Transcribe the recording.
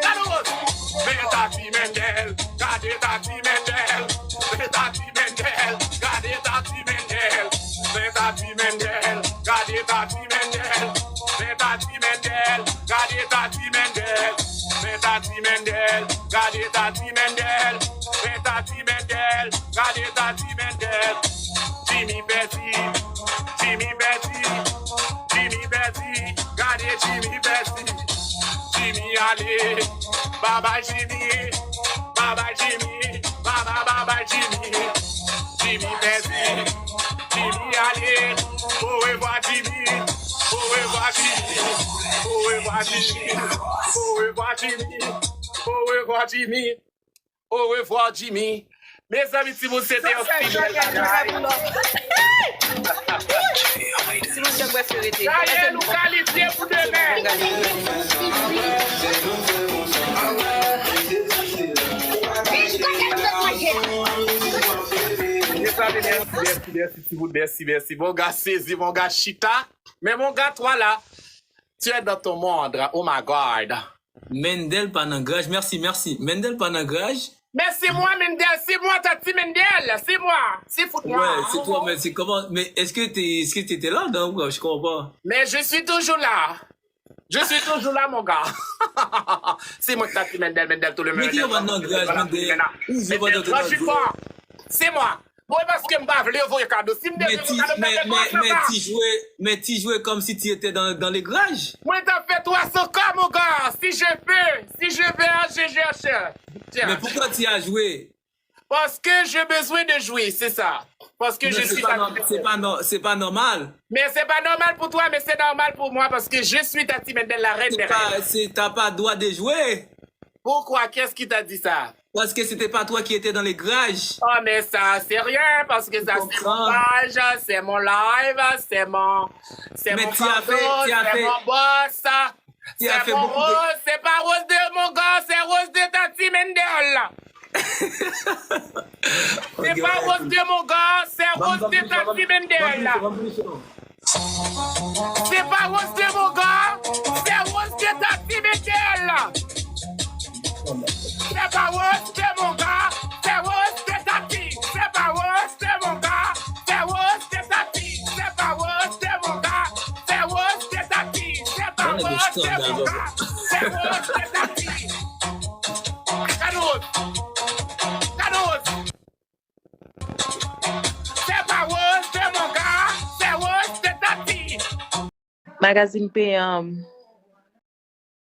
Canos, Tati Mendel, gardez Tati Mendel, Tati Mendel, gardez Tati Mendel, Tati Mendel, gardez Tati Mendel, Tati Mendel, gardez Tati Mendel, Tati Mendel, gardez Tati Mendel, Tati Mendel, gardez Tati Mendel, Jimmy Betty, Jimmy Betty, Jimmy Betty, gardez Jimmy Betty, Jimmy allez, Baba Jimmy, Baba Jimmy, Baba Jimmy, Jimmy Betty, Jimmy allez, au revoir Jimmy, au revoir Jimmy, au revoir Jimmy, au revoir Jimmy, au revoir Jimmy, au revoir Jimmy. Mes amis, si vous êtes un fidèle, Si vous êtes préféré, allez nous qualifier pour demain. Merci. Mon gars, saisi, mon gars, Chita. Mais mon gars, toi là, tu es dans ton monde. Oh my God. Mendel Panangrage, merci. Mendel Panangrage. Mais c'est moi, Mendel, c'est moi, Tati Mendel, c'est moi, c'est foot-moi. Ouais, c'est toi, mais c'est comment? Mais est-ce que t'étais là, non? Je comprends pas. Mais je suis toujours là. Je suis toujours là, mon gars. C'est moi, Tati Mendel, tout le monde. Mais qui est maintenant Grage, Mendel? C'est moi. Oui, parce que je ne veux pas cadeau. Si mais tu jouais comme si tu étais dans les garages. Moi, t'as fait 300 cas, mon gars. Si je peux, tiens. Mais pourquoi tu as joué? Parce que j'ai besoin de jouer, c'est ça. Parce que je suis c'est pas normal. Mais c'est pas normal pour toi, mais c'est normal pour moi parce que je suis Tati Mendel, la reine des reines. T'as pas le droit de jouer. Pourquoi? Qu'est-ce qui t'a dit ça? Parce que c'était pas toi qui étais dans les garages. Oh, mais ça, c'est rien, parce que ça, c'est mon page, c'est mon live, c'est mon fardeau, c'est mon boss, c'est mon rose, c'est pas rose de mon gars, c'est rose de Tati Mendel. C'est pas rose de mon gars, c'est rose de Tati Mendel. C'est pas rose de mon gars, c'est rose de Tati Mendel. C'est pas rose de mon gars, c'est rose de Tati. C'est pas rose de mon gars, c'est rose de Tati. C'est pas rose de mon gars, c'est rose de Tati. C'est pas rose de mon gars, c'est rose de Tati. Canos. C'est pas rose de mon gars, c'est rose de Tati. Magazine PM.